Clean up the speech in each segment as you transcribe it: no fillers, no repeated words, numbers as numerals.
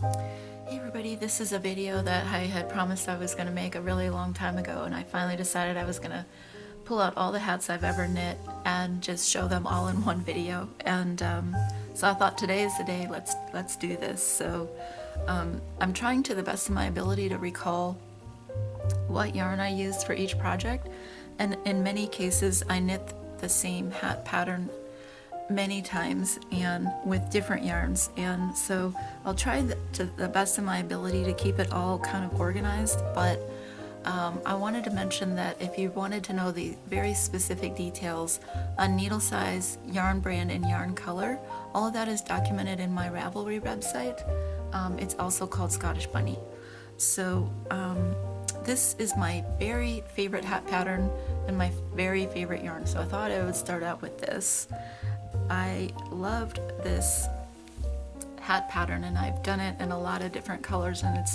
Hey everybody, this is a video that I had promised I was going to make a really long time ago, and I finally decided I was going to pull out all the hats I've ever knit and just show them all in one video. And so I thought today is the day, let's do this. So I'm trying to the best of my ability to recall what yarn I used for each project, and in many cases I knit the same hat pattern many times and with different yarns, and so I'll try to the best of my ability to keep it all kind of organized. But I wanted to mention that if you wanted to know the very specific details on needle size, yarn brand, and yarn color, all of that is documented in my Ravelry website. It's also called Scottish Bunny. So this is my very favorite hat pattern and my very favorite yarn, so I thought I would start out with this. I loved this hat pattern, and I've done it in a lot of different colors, and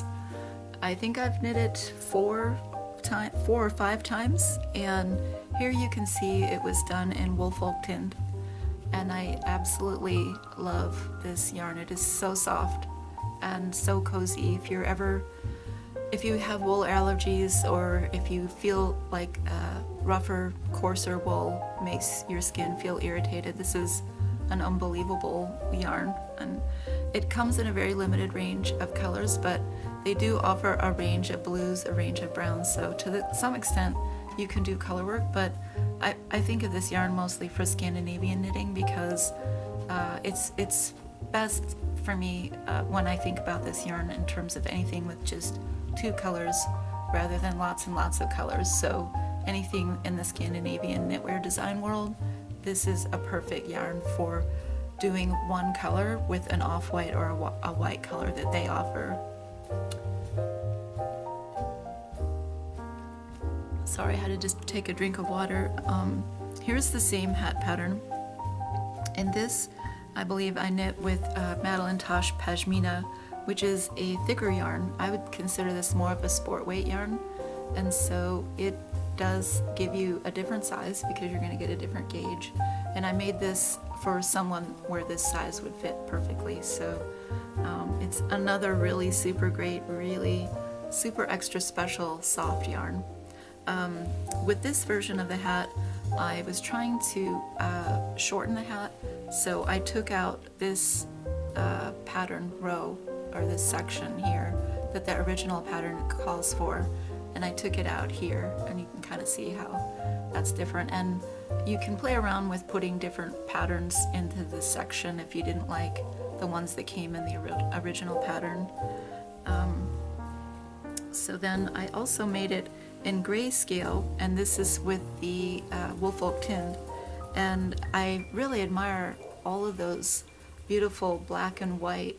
I think I've knit it four or five times, and here you can see it was done in wool folk tinned, and I absolutely love this yarn. It is so soft and so cozy. If you have wool allergies, or if you feel like rougher, coarser wool makes your skin feel irritated, this is an unbelievable yarn. And it comes in a very limited range of colors, but they do offer a range of blues, a range of browns, so to some extent you can do color work. But I think of this yarn mostly for Scandinavian knitting because it's best for me when I think about this yarn in terms of anything with just two colors rather than lots and lots of colors. So anything in the Scandinavian knitwear design world, this is a perfect yarn for doing one color with an off-white or a white color that they offer. Sorry, I had to just take a drink of water. Here's the same hat pattern. In this, I believe I knit with Madeline Tosh Pashmina, which is a thicker yarn. I would consider this more of a sport weight yarn, and so it does give you a different size because you're going to get a different gauge. And I made this for someone where this size would fit perfectly. So it's another really super great, really super extra special soft yarn. With this version of the hat, I was trying to shorten the hat, so I took out this pattern row, or this section here that the original pattern calls for, and I took it out here, and you can kind of see how that's different. And you can play around with putting different patterns into this section if you didn't like the ones that came in the original pattern. So then I also made it in grayscale, and this is with the wool folk tinned, and I really admire all of those beautiful black and white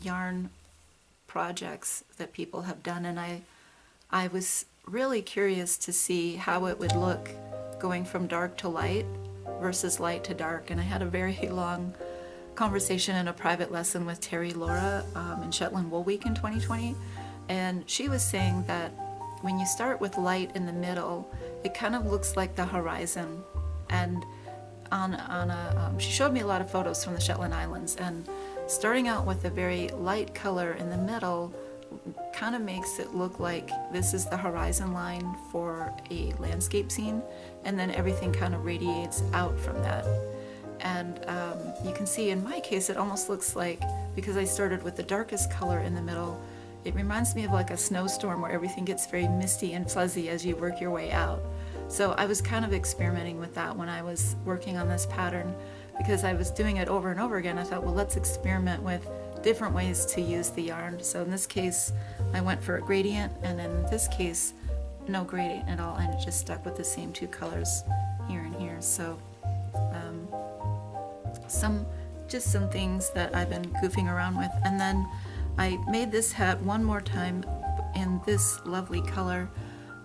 yarn projects that people have done, and I was really curious to see how it would look going from dark to light versus light to dark. And I had a very long conversation in a private lesson with Terry Laura in Shetland Wool Week in 2020, and she was saying that when you start with light in the middle, it kind of looks like the horizon. And she showed me a lot of photos from the Shetland Islands, and starting out with a very light color in the middle kind of makes it look like this is the horizon line for a landscape scene, and then everything kind of radiates out from that. And you can see in my case it almost looks like, because I started with the darkest color in the middle, it reminds me of like a snowstorm where everything gets very misty and fuzzy as you work your way out. So I was kind of experimenting with that when I was working on this pattern, because I was doing it over and over again. I thought, well, let's experiment with different ways to use the yarn. So in this case, I went for a gradient, and in this case, no gradient at all, and it just stuck with the same two colors here and here. So some things that I've been goofing around with. And then I made this hat one more time in this lovely color.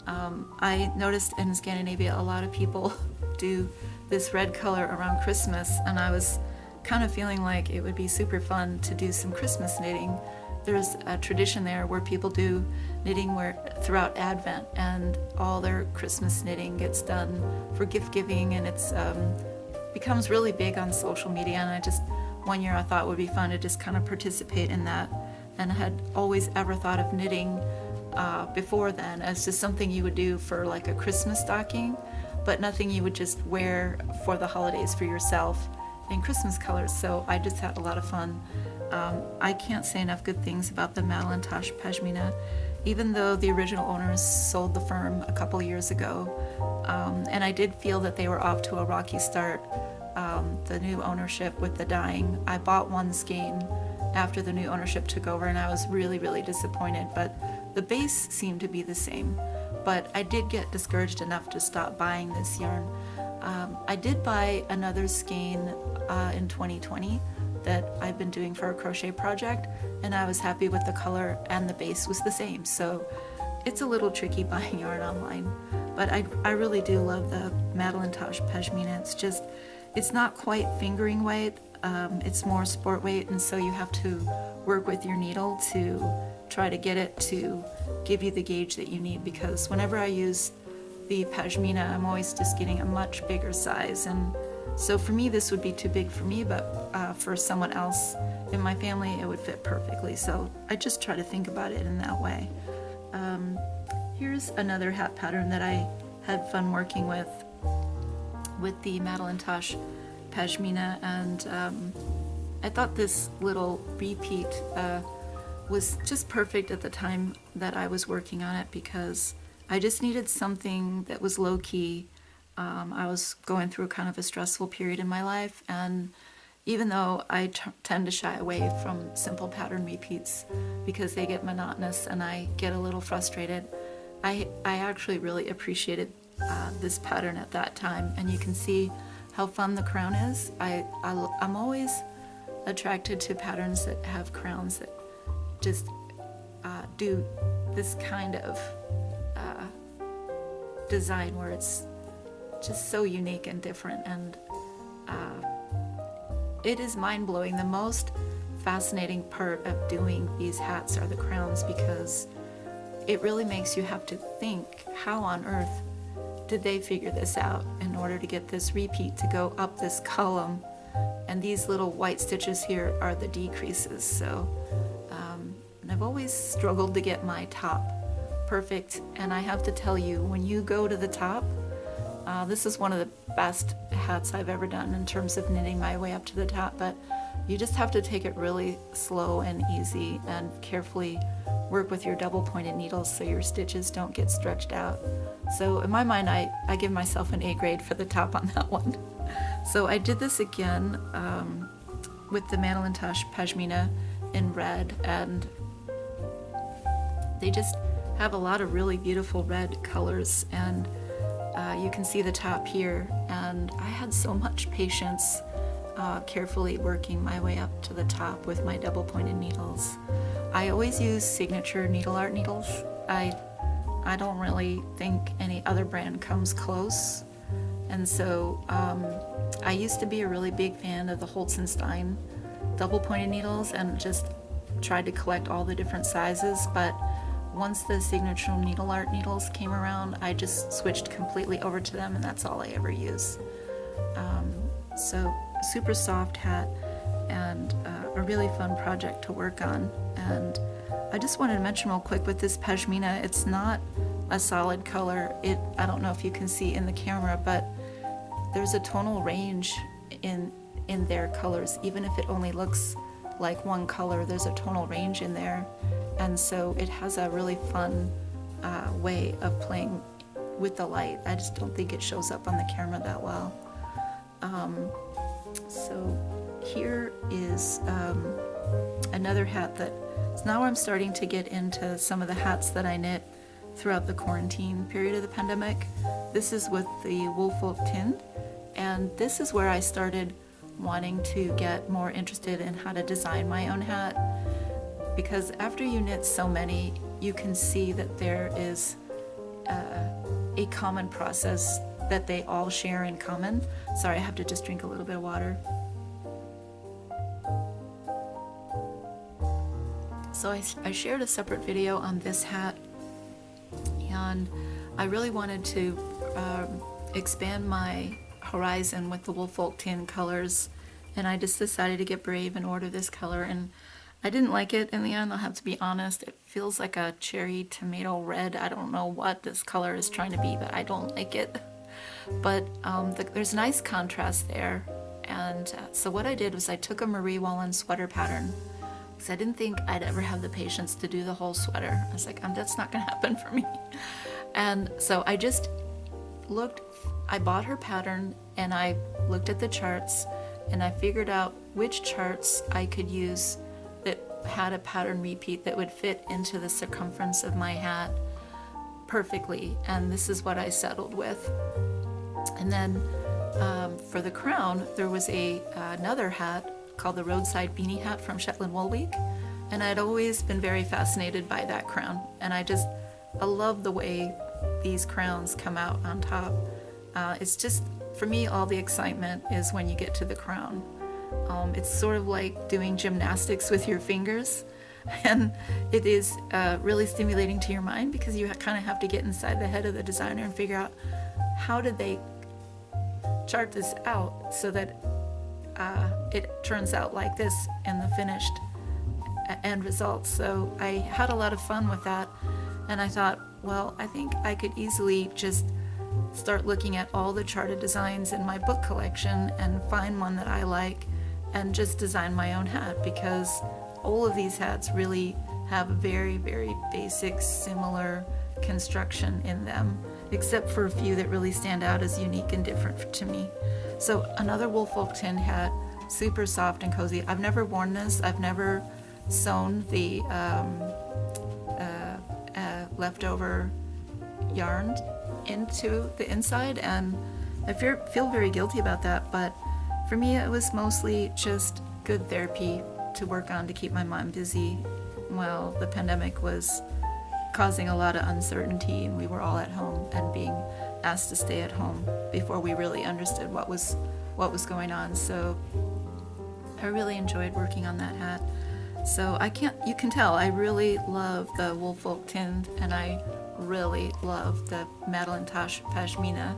I noticed in Scandinavia a lot of people do this red color around Christmas, and I was kind of feeling like it would be super fun to do some Christmas knitting. There's a tradition there where people do knitting throughout Advent, and all their Christmas knitting gets done for gift giving, and it's becomes really big on social media, and I just one year I thought it would be fun to just kind of participate in that, and I had always ever thought of knitting before then as just something you would do for like a Christmas stocking, but nothing you would just wear for the holidays for yourself in Christmas colors. So I just had a lot of fun. I can't say enough good things about the Madeline Tosh Pashmina. Even though the original owners sold the firm a couple years ago, and I did feel that they were off to a rocky start, the new ownership with the dyeing. I bought one skein after the new ownership took over, and I was really, really disappointed, but the base seemed to be the same. But I did get discouraged enough to stop buying this yarn. I did buy another skein in 2020 that I've been doing for a crochet project, and I was happy with the color, and the base was the same. So it's a little tricky buying yarn online, but I really do love the Madeline Tosh Pashmina. It's not quite fingering weight, it's more sport weight, and so you have to work with your needle to try to get it to give you the gauge that you need, because whenever I use the Pashmina, I'm always just getting a much bigger size, and so for me this would be too big for me, but for someone else in my family it would fit perfectly. So I just try to think about it in that way. Here's another hat pattern that I had fun working with the Madeline Tosh Pashmina, and I thought this little repeat was just perfect at the time that I was working on it, because I just needed something that was low-key. I was going through kind of a stressful period in my life, and even though I tend to shy away from simple pattern repeats because they get monotonous and I get a little frustrated, I actually really appreciated this pattern at that time, and you can see how fun the crown is. I'm always attracted to patterns that have crowns that just do this kind of design where it's just so unique and different, and it is mind-blowing. The most fascinating part of doing these hats are the crowns, because it really makes you have to think, how on earth did they figure this out in order to get this repeat to go up this column, and these little white stitches here are the decreases. So and I've always struggled to get my top perfect, and I have to tell you, when you go to the top, this is one of the best hats I've ever done in terms of knitting my way up to the top, but you just have to take it really slow and easy and carefully work with your double pointed needles so your stitches don't get stretched out. So in my mind, I give myself an A grade for the top on that one. So I did this again with the Madeline Tosh Pashmina in red, and they just have a lot of really beautiful red colors, and you can see the top here, and I had so much patience carefully working my way up to the top with my double pointed needles. I always use Signature needle art needles. I don't really think any other brand comes close, and so I used to be a really big fan of the Holzenstein double pointed needles and just tried to collect all the different sizes, but once the Signature needle art needles came around, I just switched completely over to them, and that's all I ever use. So super soft hat, and a really fun project to work on. And I just wanted to mention real quick with this Pashmina, it's not a solid color. I don't know if you can see in the camera, but there's a tonal range in their colors. Even if it only looks like one color, there's a tonal range in there. And so it has a really fun way of playing with the light. I just don't think it shows up on the camera that well. So here is another hat that, so now I'm starting to get into some of the hats that I knit throughout the quarantine period of the pandemic. This is with the Woolfolk tin, and this is where I started wanting to get more interested in how to design my own hat, because after you knit so many, you can see that there is a common process that they all share in common. Sorry, I have to just drink a little bit of water. So I shared a separate video on this hat, and I really wanted to expand my horizon with the Woolfolk tin colors and I just decided to get brave and order this color, and I didn't like it in the end. I'll have to be honest. It feels like a cherry tomato red. I don't know what this color is trying to be, but I don't like it. But there's nice contrast there. And so what I did was I took a Marie Wallin sweater pattern, because I didn't think I'd ever have the patience to do the whole sweater. I was like, that's not gonna happen for me. And so I just I bought her pattern, and I looked at the charts, and I figured out which charts I could use that had a pattern repeat that would fit into the circumference of my hat perfectly, and this is what I settled with. And then for the crown, there was another hat called the Roadside Beanie Hat from Shetland Wool Week, and I'd always been very fascinated by that crown, and I love the way these crowns come out on top. It's just, for me, all the excitement is when you get to the crown. It's sort of like doing gymnastics with your fingers, and it is really stimulating to your mind, because you kind of have to get inside the head of the designer and figure out how did they chart this out so that it turns out like this in the finished end result. So I had a lot of fun with that, and I thought, well, I think I could easily just start looking at all the charted designs in my book collection and find one that I like and just design my own hat, because all of these hats really have very, very basic, similar construction in them, except for a few that really stand out as unique and different to me. So another Woolfolk Tinned hat, super soft and cozy. I've never worn this. I've never sewn the leftover yarn into the inside, and I feel very guilty about that, but for me it was mostly just good therapy to work on to keep my mind busy while the pandemic was causing a lot of uncertainty, and we were all at home and being asked to stay at home before we really understood what was going on. So I really enjoyed working on that hat. So you can tell I really love the Woolfolk Tinned, and I really love the Madelinetosh Pashmina,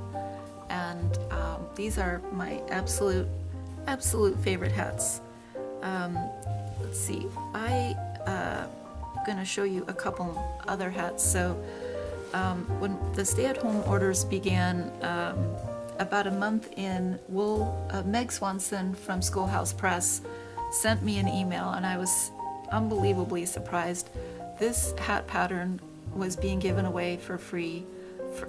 and these are my absolute favorite hats. Let's see, I'm gonna show you a couple other hats. So when the stay-at-home orders began, about a month in, Meg Swanson from Schoolhouse Press sent me an email, and I was unbelievably surprised. This hat pattern was being given away for free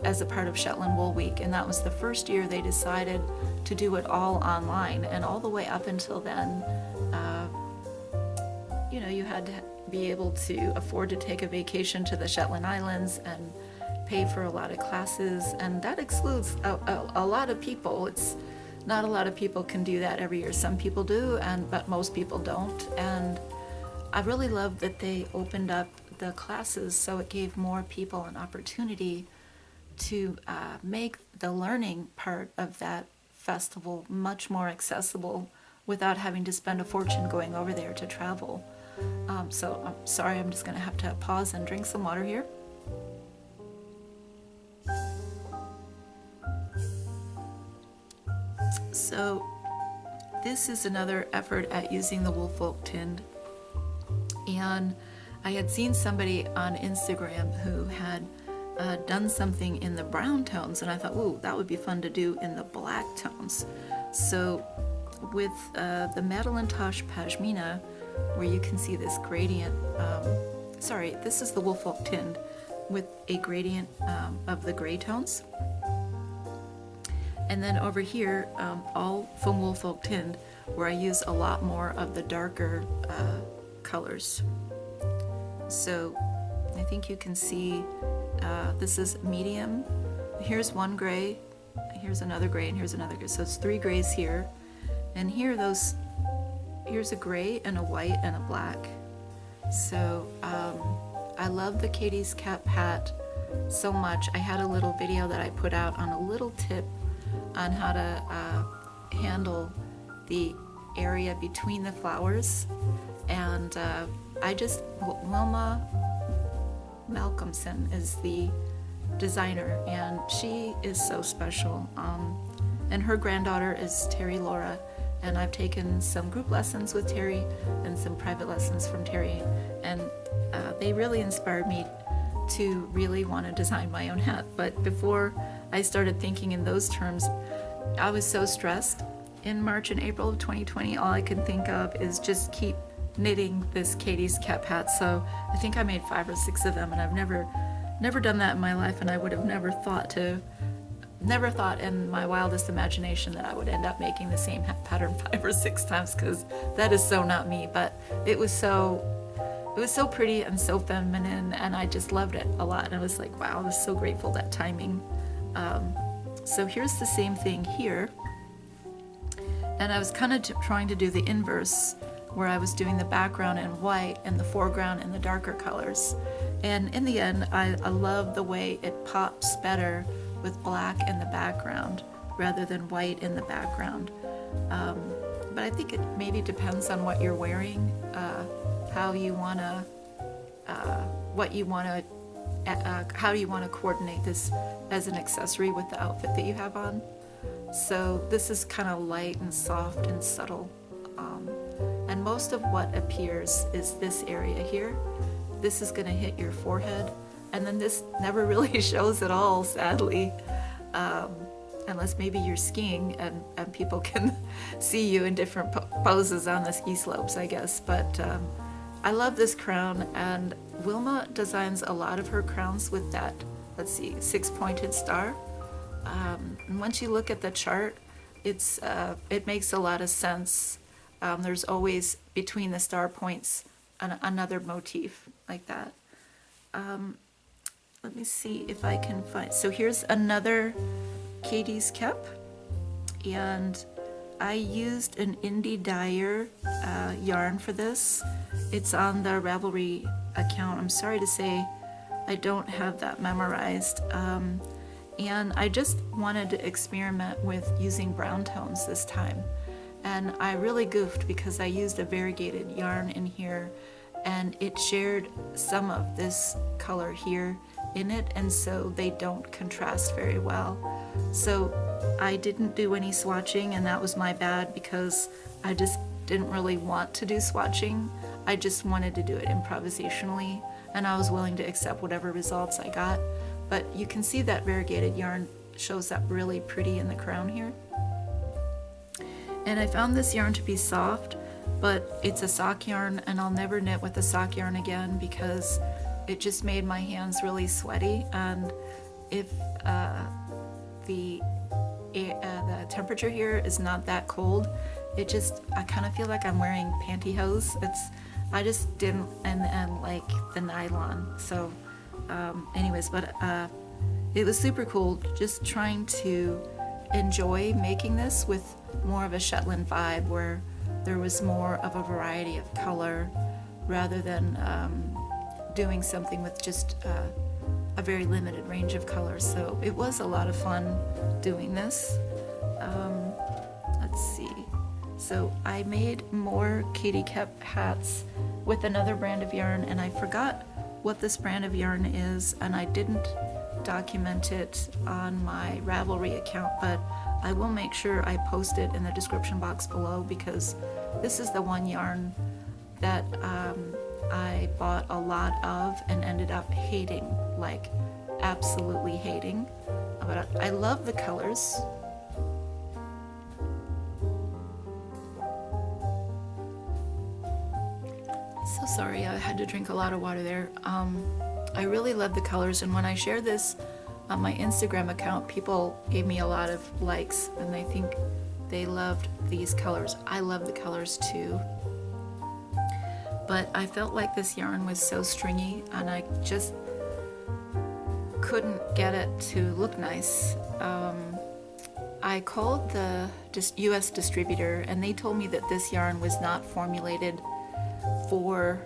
as a part of Shetland Wool Week, and that was the first year they decided to do it all online. And all the way up until then, you had to be able to afford to take a vacation to the Shetland Islands and pay for a lot of classes, and that excludes a lot of people. It's not a lot of people can do that every year. Some people do, but most people don't. And I really love that they opened up the classes so it gave more people an opportunity to make the learning part of that festival much more accessible without having to spend a fortune going over there to travel. So I'm sorry, I'm just going to have to pause and drink some water here. So this is another effort at using the Woolfolk Tinned, and I had seen somebody on Instagram who had done something in the brown tones, and I thought, ooh, that would be fun to do in the black tones. So with the Madelinetosh Pashmina, where you can see this gradient, this is the Woolfolk Tinned with a gradient of the gray tones. And then over here, all from Woolfolk Tinned, where I use a lot more of the darker colors. So I think you can see this is medium. Here's one gray, here's another gray, and here's another gray. So it's 3 grays here. And here's a gray and a white and a black. So I love the Katie's Cap hat so much. I had a little video that I put out on a little tip on how to handle the area between the flowers, and Wilma Malcolmson is the designer, and she is so special, and her granddaughter is Terry Laura, and I've taken some group lessons with Terry and some private lessons from Terry, and they really inspired me to really want to design my own hat. But before I started thinking in those terms, I was so stressed. In March and April of 2020, all I could think of is just keep knitting this Katie's cap hat. So I think I made 5 or 6 of them, and I've never done that in my life, and I would have never thought in my wildest imagination that I would end up making the same hat pattern 5 or 6 times, because that is so not me. But it was so pretty and so feminine, and I just loved it a lot. And I was like, wow, I was so grateful that timing. So here's the same thing here, and I was kind of trying to do the inverse, where I was doing the background in white and the foreground in the darker colors. And in the end, I love the way it pops better with black in the background rather than white in the background. But I think it maybe depends on what you're wearing, how you wanna how you want to coordinate this as an accessory with the outfit that you have on. So this is kind of light and soft and subtle, and most of what appears is this area here. This is going to hit your forehead, and then this never really shows at all, sadly, unless maybe you're skiing and people can see you in different poses on the ski slopes, I guess. But I love this crown, and Wilma designs a lot of her crowns with that, let's see, 6-pointed star. And once you look at the chart, it makes a lot of sense. There's always between the star points another motif like that. Let me see if I can find, so here's another Katie's cap, and I used an indie dyer yarn for this. It's on the Ravelry account. I'm sorry to say I don't have that memorized. And I just wanted to experiment with using brown tones this time. And I really goofed because I used a variegated yarn in here, and it shared some of this color here in it, and so they don't contrast very well. So I didn't do any swatching, and that was my bad because I just didn't really want to do swatching. I just wanted to do it improvisationally, and I was willing to accept whatever results I got. But you can see that variegated yarn shows up really pretty in the crown here. And I found this yarn to be soft, but it's a sock yarn, and I'll never knit with a sock yarn again because it just made my hands really sweaty. And if the temperature here is not that cold, I kind of feel like I'm wearing pantyhose. I just didn't and like the nylon. So anyways, but it was super cool just trying to enjoy making this with more of a Shetland vibe, where there was more of a variety of color rather than doing something with just a very limited range of colors. So it was a lot of fun doing this. Let's see. So I made more Katie Cap hats with another brand of yarn, and I forgot what this brand of yarn is, and I didn't document it on my Ravelry account, but I will make sure I post it in the description box below, because this is the one yarn that I bought a lot of and ended up hating, like absolutely hating. But I love the colors. So sorry, I had to drink a lot of water there. I really love the colors, and when I shared this on my Instagram account, people gave me a lot of likes, and I think they loved these colors. I love the colors too. But I felt like this yarn was so stringy, and I just couldn't get it to look nice. I called the US distributor, and they told me that this yarn was not formulated for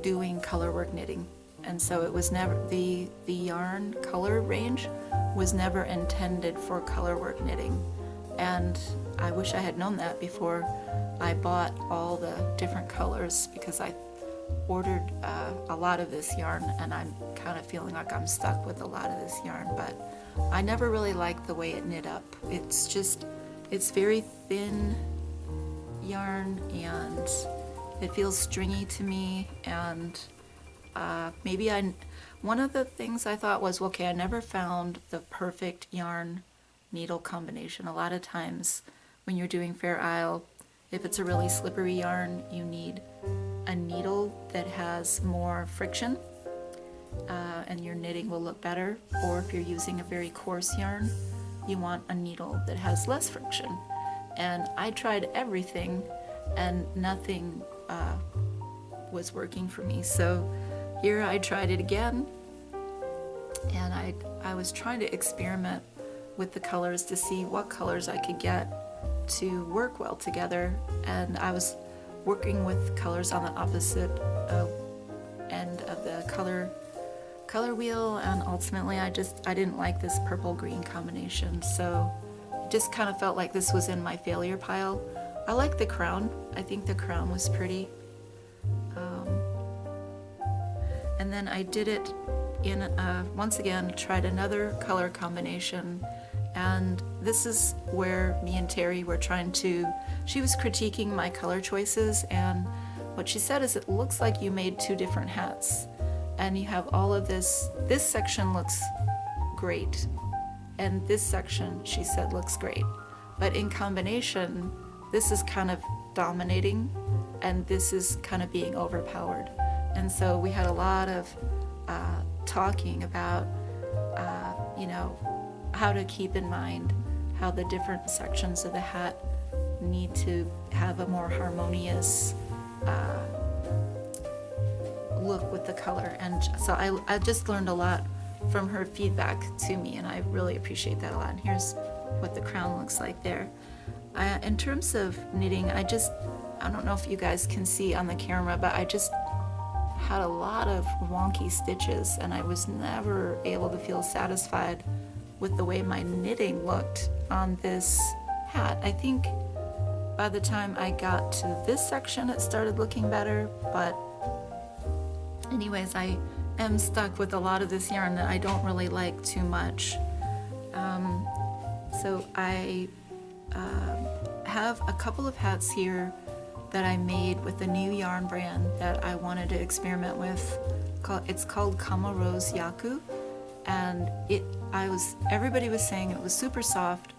doing colorwork knitting, and so it was never, the yarn color range was never intended for colorwork knitting. And I wish I had known that before I bought all the different colors, because I ordered a lot of this yarn, and I'm kind of feeling like I'm stuck with a lot of this yarn. But I never really liked the way it knit up. It's very thin yarn, and it feels stringy to me, and one of the things I thought was, okay, I never found the perfect yarn needle combination. A lot of times when you're doing Fair Isle, if it's a really slippery yarn, you need a needle that has more friction, and your knitting will look better. Or if you're using a very coarse yarn, you want a needle that has less friction. And I tried everything, and nothing was working for me. So here I tried it again, and I was trying to experiment with the colors to see what colors I could get to work well together. And I was working with colors on the opposite end of the color wheel, and ultimately I didn't like this purple green combination, so it just kind of felt like this was in my failure pile. I like the crown. I think the crown was pretty. And then I did it in once again tried another color combination, and this is where me and Terry were she was critiquing my color choices, and what she said is, it looks like you made two different hats, and you have all of this section looks great, and this section, she said, looks great, but in combination this is kind of dominating and this is kind of being overpowered. And so we had a lot of talking about how to keep in mind how the different sections of the hat need to have a more harmonious look with the color. And so I just learned a lot from her feedback to me, and I really appreciate that a lot. And here's what the crown looks like there. In terms of knitting, I don't know if you guys can see on the camera, but I just had a lot of wonky stitches, and I was never able to feel satisfied with the way my knitting looked on this hat. I think by the time I got to this section it started looking better, but anyways, I am stuck with a lot of this yarn that I don't really like too much. So I have a couple of hats here that I made with a new yarn brand that I wanted to experiment with. It's called Kama Rose Yaku, and everybody was saying it was super soft,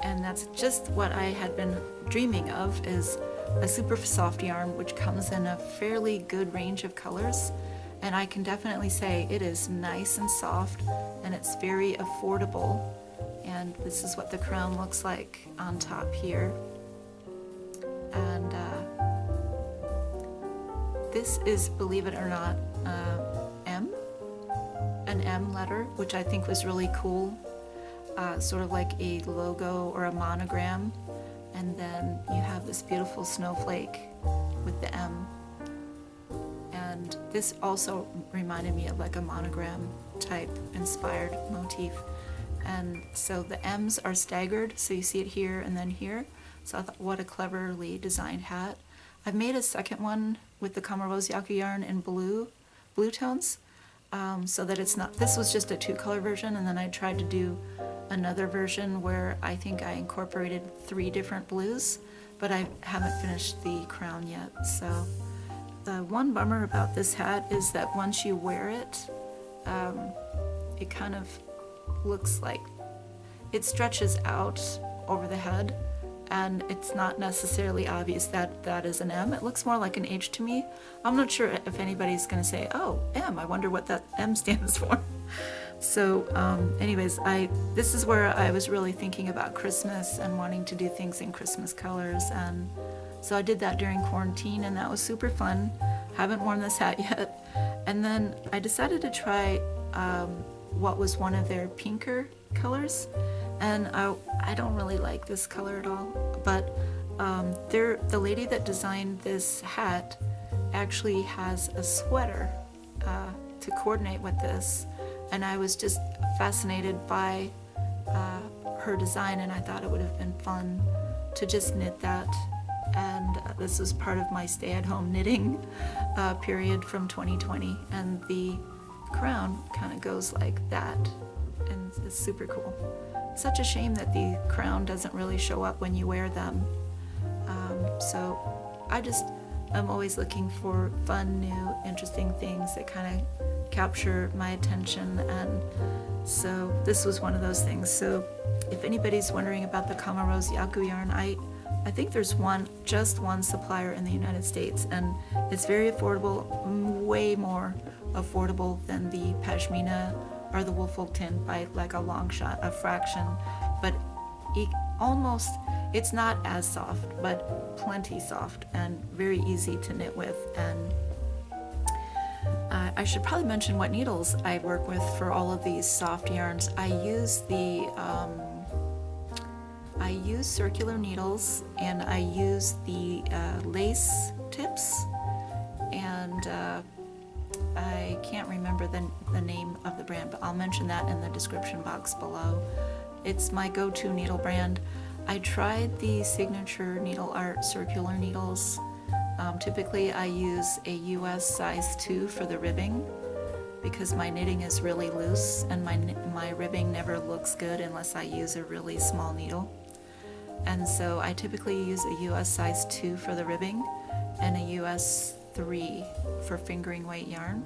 and that's just what I had been dreaming of, is a super soft yarn which comes in a fairly good range of colors. And I can definitely say it is nice and soft, and it's very affordable. And this is what the crown looks like on top here. And this is, believe it or not, an M letter, which I think was really cool. Sort of like a logo or a monogram. And then you have this beautiful snowflake with the M. And this also reminded me of like a monogram type inspired motif. And so the M's are staggered, so you see it here and then here. So I thought, what a cleverly designed hat. I've made a second one with the Kama Rose Yaku yarn in blue tones, so that it's not, this was just a 2-color version, and then I tried to do another version where I think I incorporated 3 different blues, but I haven't finished the crown yet. So the one bummer about this hat is that once you wear it, it kind of looks like it stretches out over the head, and it's not necessarily obvious that that is an M. It looks more like an H to me. I'm not sure if anybody's going to say, oh, M, I wonder what that M stands for. So anyways, this is where I was really thinking about Christmas and wanting to do things in Christmas colors, and so I did that during quarantine, and that was super fun. Haven't worn this hat yet. And then I decided to try what was one of their pinker colors, and I don't really like this color at all, but the lady that designed this hat actually has a sweater to coordinate with this, and I was just fascinated by her design, and I thought it would have been fun to just knit that. And this was part of my stay-at-home knitting period from 2020, and the crown kind of goes like that, and it's super cool. Such a shame that the crown doesn't really show up when you wear them. So I'm always looking for fun, new, interesting things that kind of capture my attention, and so this was one of those things. So if anybody's wondering about the Kamarose Yaku yarn, I think there's just one supplier in the United States, and it's very affordable, way more affordable than the Pashmina or the Woolfolk tin by like a long shot, a fraction, but it's not as soft, but plenty soft and very easy to knit with. And I should probably mention what needles I work with for all of these soft yarns. I use circular needles, and I use the lace tips, and I can't remember the name of the brand, but I'll mention that in the description box below. It's my go-to needle brand. I tried the Signature Needle Art circular needles. Typically I use a US size 2 for the ribbing because my knitting is really loose, and my ribbing never looks good unless I use a really small needle. And so I typically use a US size 2 for the ribbing and a US 3 for fingering weight yarn.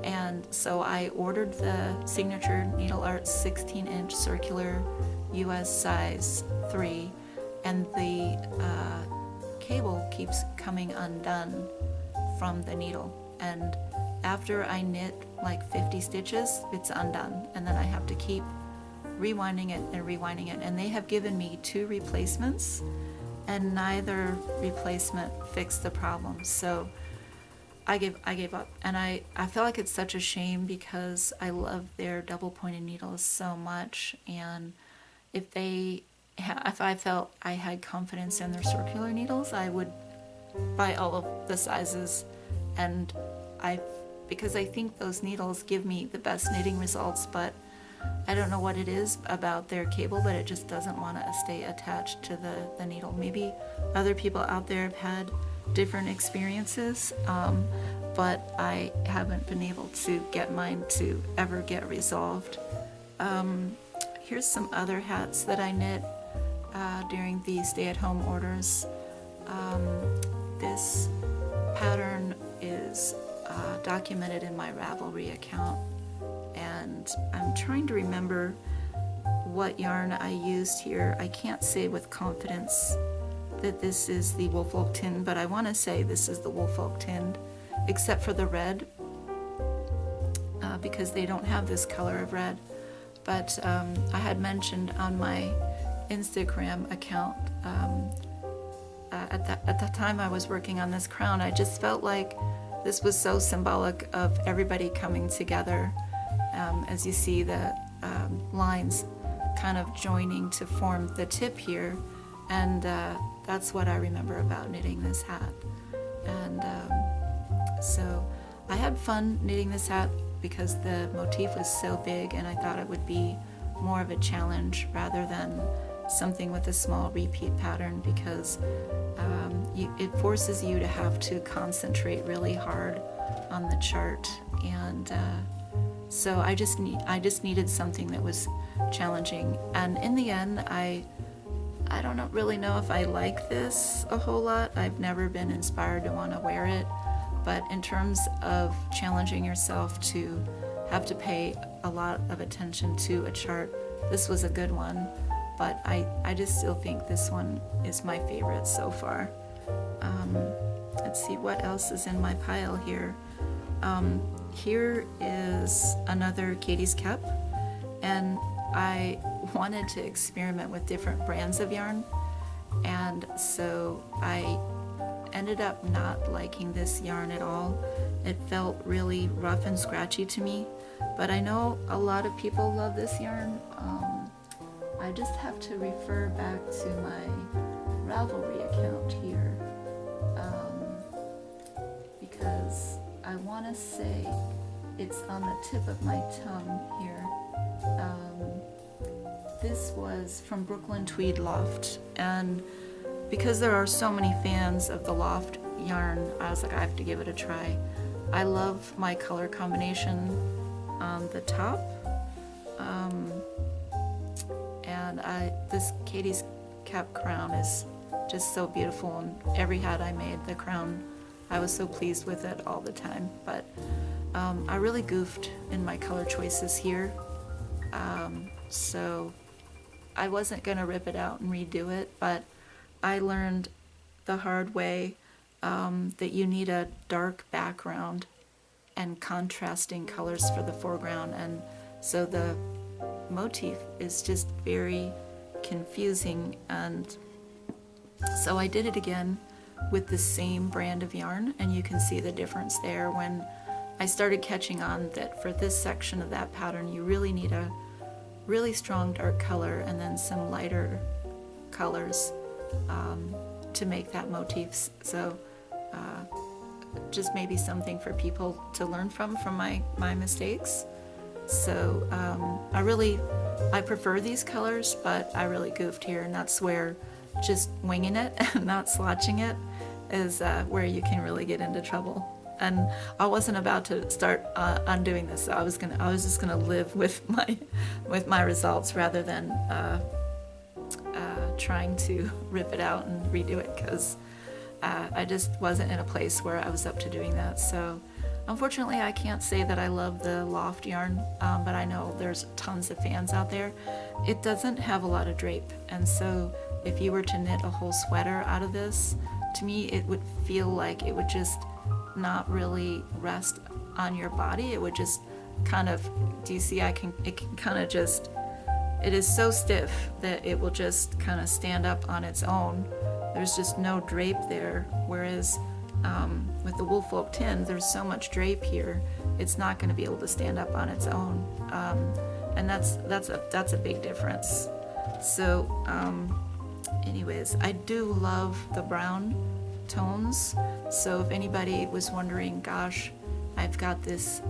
And so I ordered the Signature Needle Art 16-inch circular US size 3, and the cable keeps coming undone from the needle, and after I knit like 50 stitches, it's undone, and then I have to keep rewinding it, and they have given me 2 replacements, and neither replacement fixed the problem. So I gave up, and I feel like it's such a shame because I love their double pointed needles so much, and if I felt I had confidence in their circular needles, I would buy all of the sizes, and because I think those needles give me the best knitting results, but I don't know what it is about their cable, but it just doesn't want to stay attached to the needle. Maybe other people out there have had different experiences, but I haven't been able to get mine to ever get resolved. Here's some other hats that I knit during the stay-at-home orders. This pattern is documented in my Ravelry account, and I'm trying to remember what yarn I used here. I can't say with confidence that this is the Woolfolk tin, but I want to say this is the Woolfolk tin, except for the red, because they don't have this color of red. But I had mentioned on my Instagram account, at the time I was working on this crown, I just felt like this was so symbolic of everybody coming together. As you see the lines kind of joining to form the tip here, and that's what I remember about knitting this hat. And so I had fun knitting this hat because the motif was so big, and I thought it would be more of a challenge rather than something with a small repeat pattern, because it forces you to have to concentrate really hard on the chart, and so I just needed something that was challenging. And in the end, I don't really know if I like this a whole lot. I've never been inspired to want to wear it, but in terms of challenging yourself to have to pay a lot of attention to a chart, this was a good one. But I just still think this one is my favorite so far. Let's see what else is in my pile here. Here is another Katie's Cap, and I wanted to experiment with different brands of yarn, and so I ended up not liking this yarn at all. It felt really rough and scratchy to me, but I know a lot of people love this yarn. I just have to refer back to my Ravelry account here, because I want to say it's on the tip of my tongue here. This was from Brooklyn Tweed Loft, and because there are so many fans of the Loft yarn, I was like, I have to give it a try. I love my color combination on the top, and this Katie's Cap crown is just so beautiful. And every hat I made, the crown, I was so pleased with it all the time. But I really goofed in my color choices here. So I wasn't going to rip it out and redo it, but I learned the hard way that you need a dark background and contrasting colors for the foreground, and so the motif is just very confusing. And so I did it again with the same brand of yarn, and you can see the difference there when I started catching on that for this section of that pattern you really need a really strong dark color and then some lighter colors to make that motif. So just maybe something for people to learn from my mistakes. So I prefer these colors, but I really goofed here, and that's where just winging it and not swatching it is where you can really get into trouble. And I wasn't about to start undoing this. I was just gonna live with my results rather than trying to rip it out and redo it, because I just wasn't in a place where I was up to doing that. So unfortunately I can't say that I love the loft yarn, but I know there's tons of fans out there. It doesn't have a lot of drape, and so if you were to knit a whole sweater out of this, to me it would feel like it would just not really rest on your body. It would just kind of, do you see, it can kind of just, it is so stiff that it will just kind of stand up on its own. There's just no drape there, whereas with the Woolfolk tin, there's so much drape here, it's not going to be able to stand up on its own, and that's a big difference. So anyways, I do love the brown tones. So if anybody was wondering, gosh, I've got this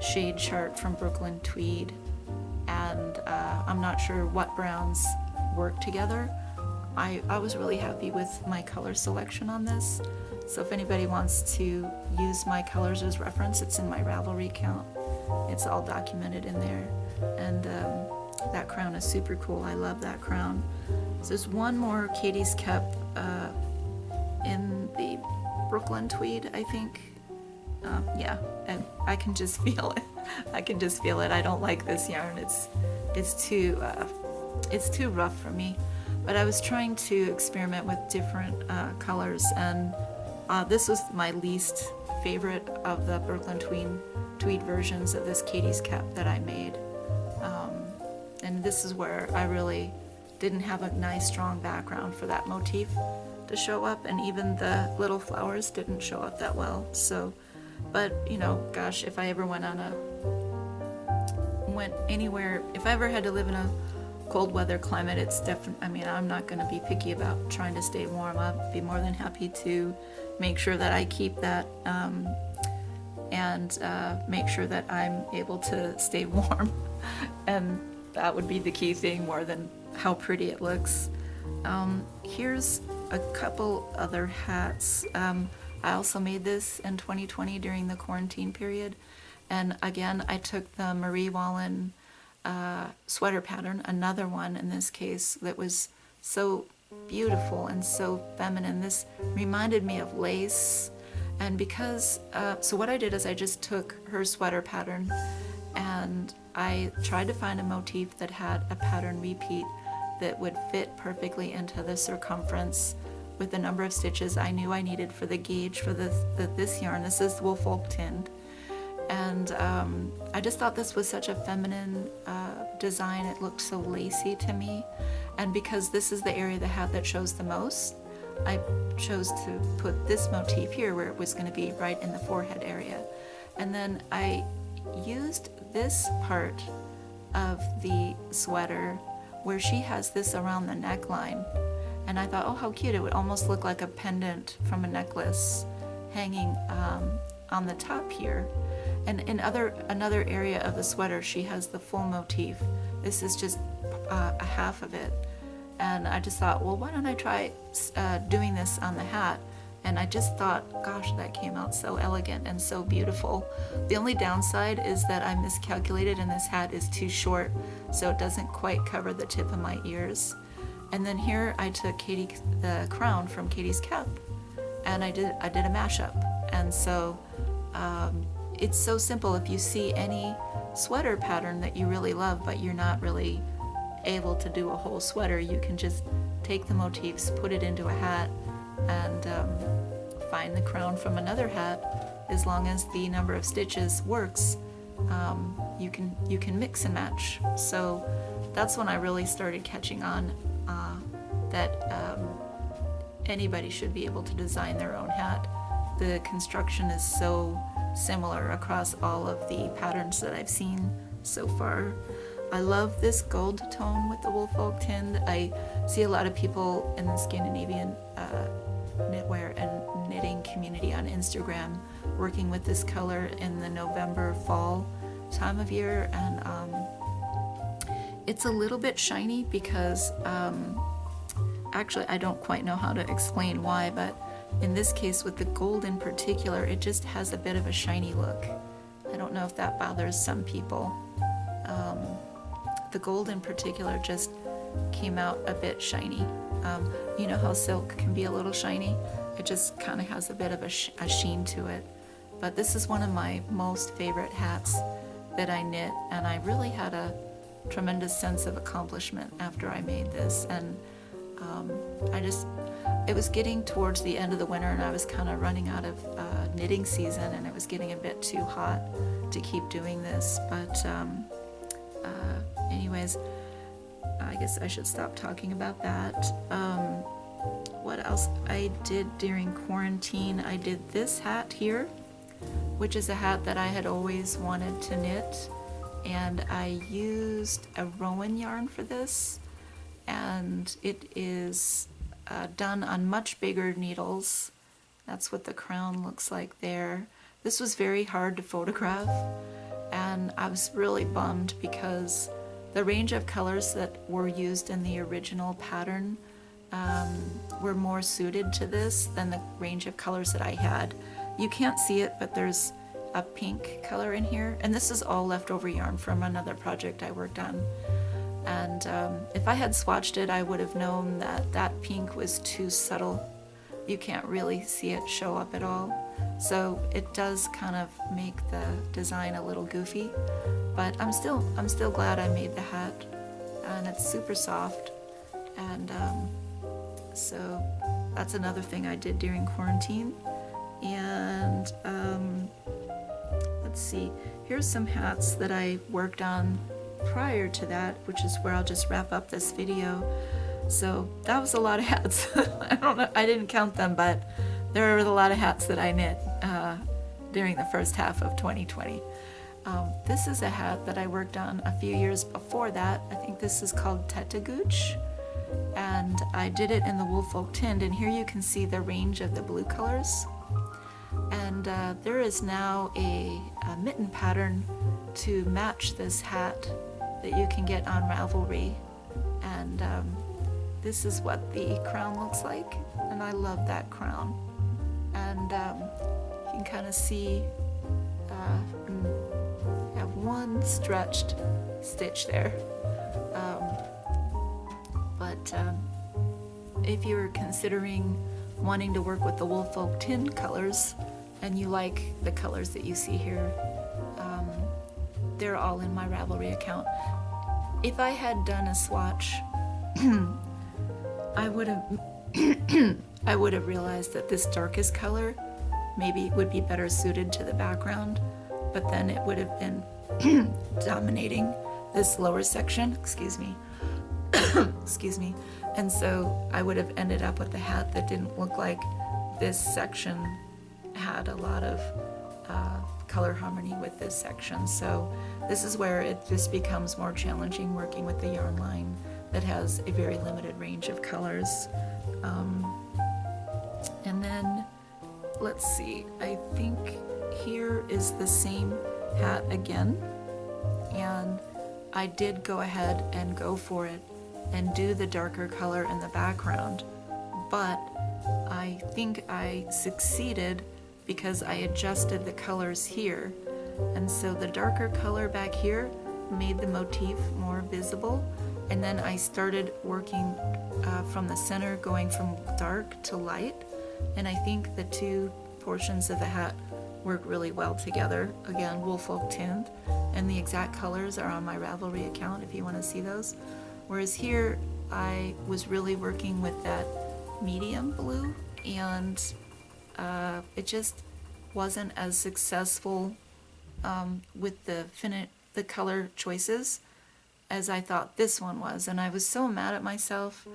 shade chart from Brooklyn Tweed, and I'm not sure what browns work together. I was really happy with my color selection on this. So if anybody wants to use my colors as reference, it's in my Ravelry account. It's all documented in there. And that crown is super cool. I love that crown. So there's one more Katie's Cup in the Brooklyn Tweed, I think. Yeah, and I can just feel it. I can just feel it. I don't like this yarn. It's too rough for me. But I was trying to experiment with different colors, and this was my least favorite of the Brooklyn Tweed versions of this Katie's Cup that I made. And this is where I really didn't have a nice strong background for that motif to show up, and even the little flowers didn't show up that well. So, but you know, gosh, if I ever went anywhere, if I ever had to live in a cold weather climate, it's definitely, I mean, I'm not going to be picky about trying to stay warm. I'd be more than happy to make sure that I keep that and make sure that I'm able to stay warm. And that would be the key thing, more than how pretty it looks. Here's a couple other hats. I also made this in 2020 during the quarantine period. And again, I took the Marie Wallen sweater pattern, another one in this case that was so beautiful and so feminine. This reminded me of lace. And because, so what I did is I just took her sweater pattern and I tried to find a motif that had a pattern repeat that would fit perfectly into the circumference with the number of stitches I knew I needed for the gauge for this yarn. This is Woolfolk Tinned. And I just thought this was such a feminine design. It looked so lacy to me. And because this is the area of the hat that shows the most, I chose to put this motif here where it was going to be right in the forehead area. And then I used this part of the sweater where she has this around the neckline. And I thought, oh, how cute. It would almost look like a pendant from a necklace hanging on the top here. And in another area of the sweater, she has the full motif. This is just a half of it. And I just thought, well, why don't I try doing this on the hat? And I just thought, gosh, that came out so elegant and so beautiful. The only downside is that I miscalculated and this hat is too short, so it doesn't quite cover the tip of my ears. And then here I took the crown from Katie's cap, and I did a mashup. And so it's so simple. If you see any sweater pattern that you really love, but you're not really able to do a whole sweater, you can just take the motifs, put it into a hat, and find the crown from another hat. As long as the number of stitches works, you can mix and match. So that's when I really started catching on that anybody should be able to design their own hat. The construction is so similar across all of the patterns that I've seen so far. I love this gold tone with the wool folk tinned. I see a lot of people in the Scandinavian knitwear and knitting community on Instagram working with this color in the November fall time of year, and it's a little bit shiny because actually I don't quite know how to explain why, but in this case with the gold in particular, it just has a bit of a shiny look. I don't know if that bothers some people. The gold in particular just came out a bit shiny. You know how silk can be a little shiny? It just kind of has a bit of a sheen to it. But this is one of my most favorite hats that I knit, and I really had a tremendous sense of accomplishment after I made this. And it was getting towards the end of the winter, and I was kind of running out of knitting season, and it was getting a bit too hot to keep doing this. But anyways, I guess I should stop talking about that. What else I did during quarantine? I did this hat here, which is a hat that I had always wanted to knit, and I used a Rowan yarn for this, and it is done on much bigger needles. That's what the crown looks like there. This was very hard to photograph, and I was really bummed because the range of colors that were used in the original pattern were more suited to this than the range of colors that I had. You can't see it, but there's a pink color in here, and this is all leftover yarn from another project I worked on. And if I had swatched it, I would have known that that pink was too subtle. You can't really see it show up at all. So it does kind of make the design a little goofy, but I'm still glad I made the hat, and it's super soft. And so that's another thing I did during quarantine. And let's see, here's some hats that I worked on prior to that, which is where I'll just wrap up this video. So that was a lot of hats. I don't know, I didn't count them, but there were a lot of hats that I knit during the first half of 2020. This is a hat that I worked on a few years before that. I think this is called Tetagooch, and I did it in the wool folk tinned, and here you can see the range of the blue colors. And there is now a mitten pattern to match this hat that you can get on Ravelry, and this is what the crown looks like, and I love that crown. And you can kind of see I have one stretched stitch there, but if you're considering wanting to work with the wool folk tinned colors and you like the colors that you see here, they're all in my Ravelry account. If I had done a swatch, I would have realized that this darkest color maybe would be better suited to the background, but then it would have been dominating this lower section, excuse me, and so I would have ended up with a hat that didn't look like this section had a lot of color harmony with this section. So this is where it just becomes more challenging working with the yarn line that has a very limited range of colors. And then let's see, I think here is the same hat again, and I did go ahead and go for it and do the darker color in the background, but I think I succeeded because I adjusted the colors here, and so the darker color back here made the motif more visible, and then I started working from the center, going from dark to light, and I think the two portions of the hat work really well together. Again, wool folk tinned, and the exact colors are on my Ravelry account if you want to see those. Whereas here, I was really working with that medium blue, and it just wasn't as successful with the color choices as I thought this one was, and I was so mad at myself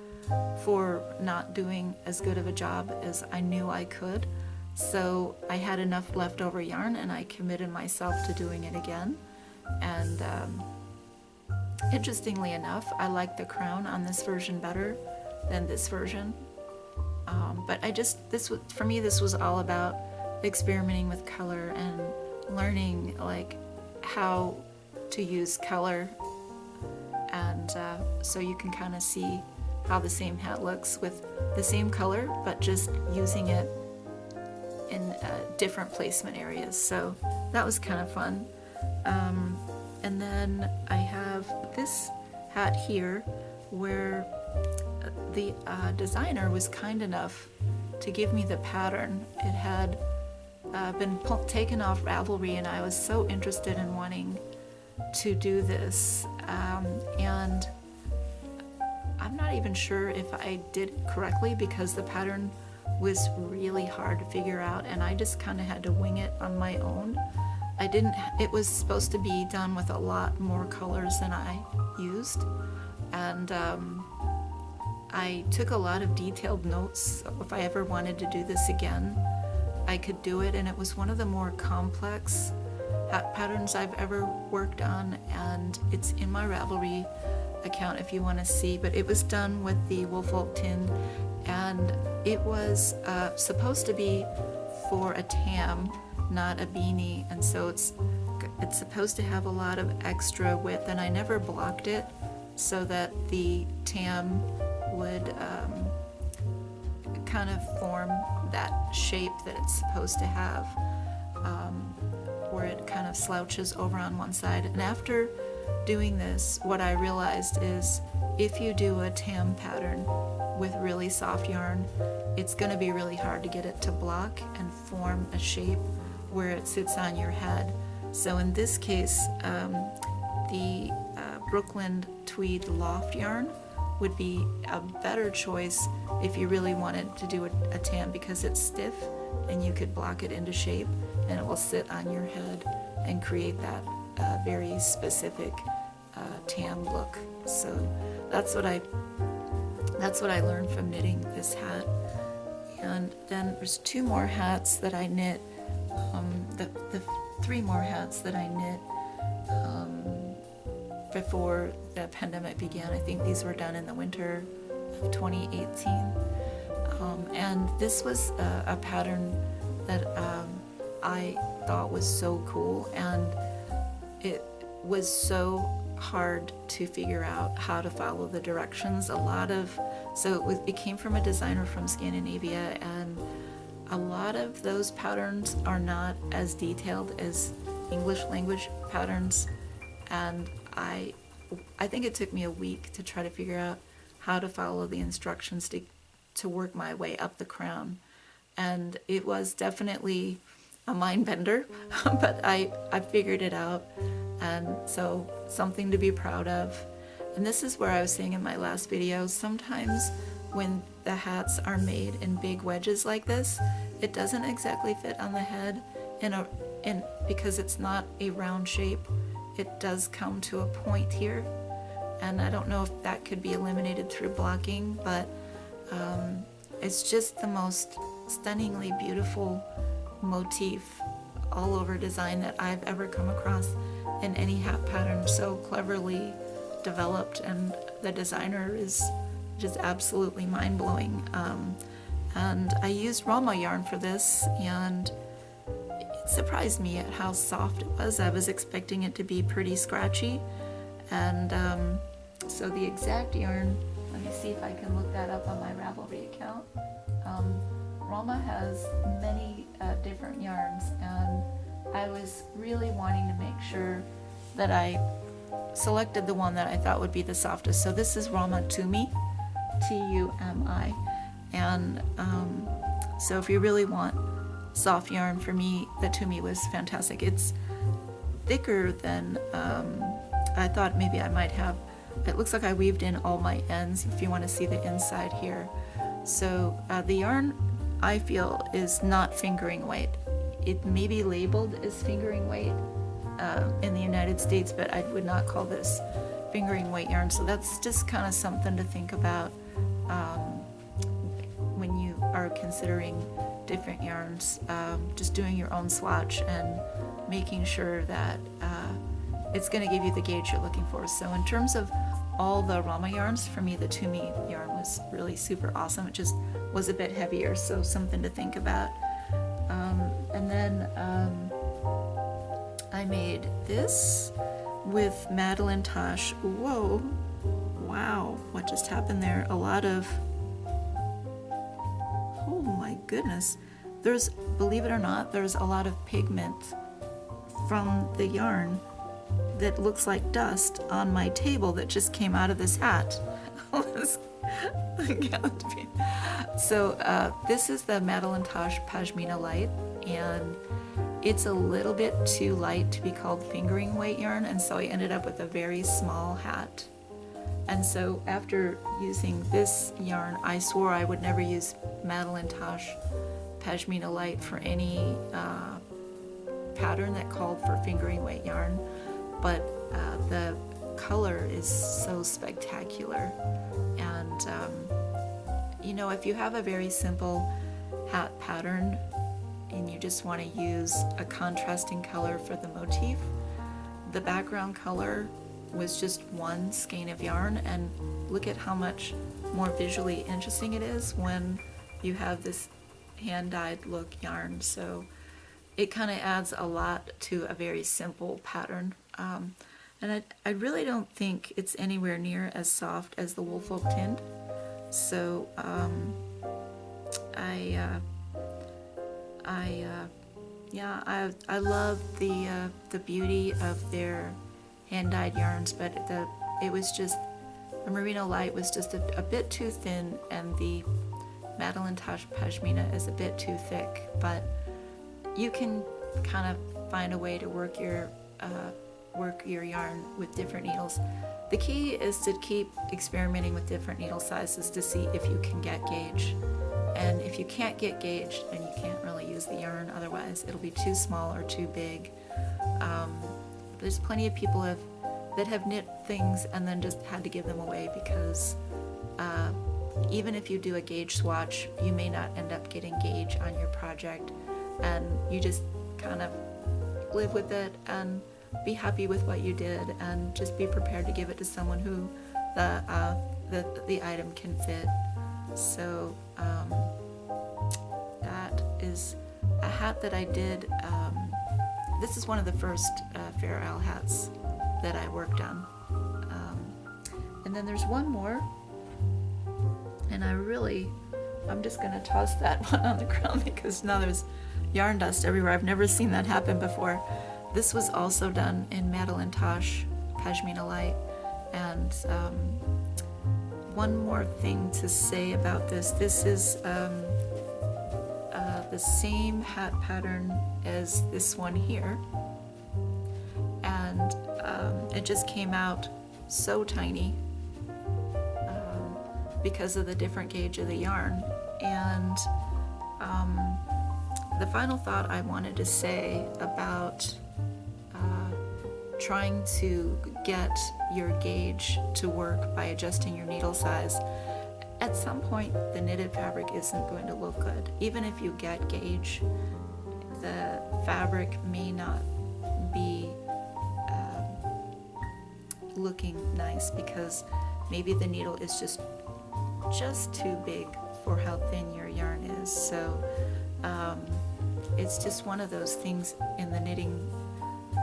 for not doing as good of a job as I knew I could. So I had enough leftover yarn, and I committed myself to doing it again. And interestingly enough, I like the crown on this version better than this version. But for me, this was all about experimenting with color and learning like how to use color, and so you can kind of see how the same hat looks with the same color, but just using it in different placement areas. So that was kind of fun. And then I have this hat here where the designer was kind enough to give me the pattern. It had been taken off Ravelry, and I was so interested in wanting to do this, and I'm not even sure if I did it correctly because the pattern was really hard to figure out, and I just kind of had to wing it on my own. It was supposed to be done with a lot more colors than I used, and I took a lot of detailed notes, so if I ever wanted to do this again, I could do it, and it was one of the more complex hat patterns I've ever worked on, and it's in my Ravelry account if you want to see, but it was done with the wool folk tin, and it was supposed to be for a tam, not a beanie, and so it's supposed to have a lot of extra width, and I never blocked it so that the tam would kind of form that shape that it's supposed to have, where it kind of slouches over on one side. And after doing this, what I realized is if you do a tam pattern with really soft yarn, it's going to be really hard to get it to block and form a shape where it sits on your head. So in this case, the Brooklyn Tweed Loft yarn would be a better choice if you really wanted to do a tam, because it's stiff and you could block it into shape and it will sit on your head and create that very specific tam look. So that's what I learned from knitting this hat. And then there's two more hats that I knit, the three more hats that I knit before the pandemic began. I think these were done in the winter of 2018. And this was a pattern that I thought was so cool, and it was so hard to figure out how to follow the directions. It came from a designer from Scandinavia, and a lot of those patterns are not as detailed as English language patterns, and I think it took me a week to try to figure out how to follow the instructions to work my way up the crown. And it was definitely a mind bender, but I figured it out, and so something to be proud of. And this is where I was saying in my last video, sometimes when the hats are made in big wedges like this, it doesn't exactly fit on the head, and because it's not a round shape, it does come to a point here, and I don't know if that could be eliminated through blocking, but it's just the most stunningly beautiful motif all over design that I've ever come across in any hat pattern, so cleverly developed, and the designer is just absolutely mind-blowing. And I used Rama yarn for this, and it surprised me at how soft it was. I was expecting it to be pretty scratchy, and so the exact yarn, let me see if I can look that up on my Ravelry account. Rama has many different yarns, and I was really wanting to make sure that I selected the one that I thought would be the softest. So this is Rama Tumi, Tumi, and so if you really want soft yarn, for me, the Tumi was fantastic. It's thicker than I thought maybe I might have. It looks like I weaved in all my ends, if you want to see the inside here. So the yarn, I feel, is not fingering weight. It may be labeled as fingering weight in the United States, but I would not call this fingering weight yarn. So that's just kind of something to think about when you are considering different yarns. Just doing your own swatch and making sure that it's going to give you the gauge you're looking for. So in terms of all the Rama yarns, for me the Tumi yarn was really super awesome. It just was a bit heavier, so something to think about. And then I made this with Madeline Tosh. Whoa, wow, what just happened there? A lot of, oh my goodness. There's, believe it or not, there's a lot of pigment from the yarn that looks like dust on my table that just came out of this hat. So this is the Madeline Tosh Pashmina Light, and it's a little bit too light to be called fingering weight yarn, and so I ended up with a very small hat. And so after using this yarn, I swore I would never use Madeline Tosh Pashmina Light for any pattern that called for fingering weight yarn, but the color is so spectacular. And you know, if you have a very simple hat pattern and you just want to use a contrasting color for the motif, the background color was just one skein of yarn, and look at how much more visually interesting it is when you have this hand-dyed look yarn. So it kind of adds a lot to a very simple pattern. And I really don't think it's anywhere near as soft as the Woolfolk Tind. So I love the beauty of their hand-dyed yarns, but it was just, the Merino Light was just a bit too thin, and the Madeline Tosh Pashmina is a bit too thick. But you can kind of find a way to work your yarn with different needles. The key is to keep experimenting with different needle sizes to see if you can get gauge. And if you can't get gauge, then you can't really use the yarn. Otherwise, it'll be too small or too big. There's plenty of people that have knit things and then just had to give them away because even if you do a gauge swatch, you may not end up getting gauge on your project, and you just kind of live with it and be happy with what you did, and just be prepared to give it to someone who the item can fit. So that is a hat that I did. This is one of the first Fair Isle hats that I worked on. And then there's one more, and I'm just gonna toss that one on the ground because now there's yarn dust everywhere. I've never seen that happen before. This was also done in Madeline Tosh Pashmina Light. And one more thing to say about this. This is the same hat pattern as this one here. And it just came out so tiny because of the different gauge of the yarn. And the final thought I wanted to say about trying to get your gauge to work by adjusting your needle size, at some point the knitted fabric isn't going to look good. Even if you get gauge, the fabric may not be looking nice because maybe the needle is just too big for how thin your yarn is. So it's just one of those things in the knitting,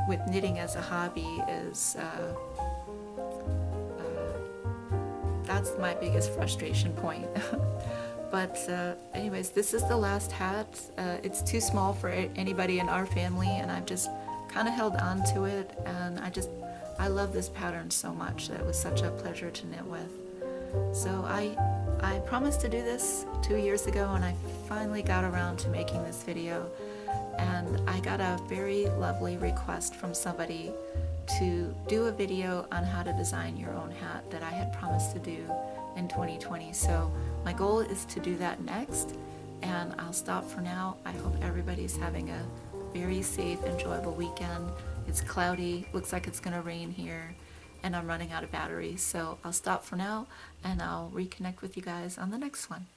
with knitting as a hobby, is that's my biggest frustration point. But anyways, this is the last hat. It's too small for anybody in our family, and I've just kind of held on to it, and I love this pattern so much that it was such a pleasure to knit with. So I promised to do this 2 years ago, and I finally got around to making this video, and I got a very lovely request from somebody to do a video on how to design your own hat that I had promised to do in 2020. So my goal is to do that next, and I'll stop for now. I hope everybody's having a very safe, enjoyable weekend. It's cloudy, looks like it's gonna rain here, and I'm running out of batteries. So I'll stop for now, and I'll reconnect with you guys on the next one.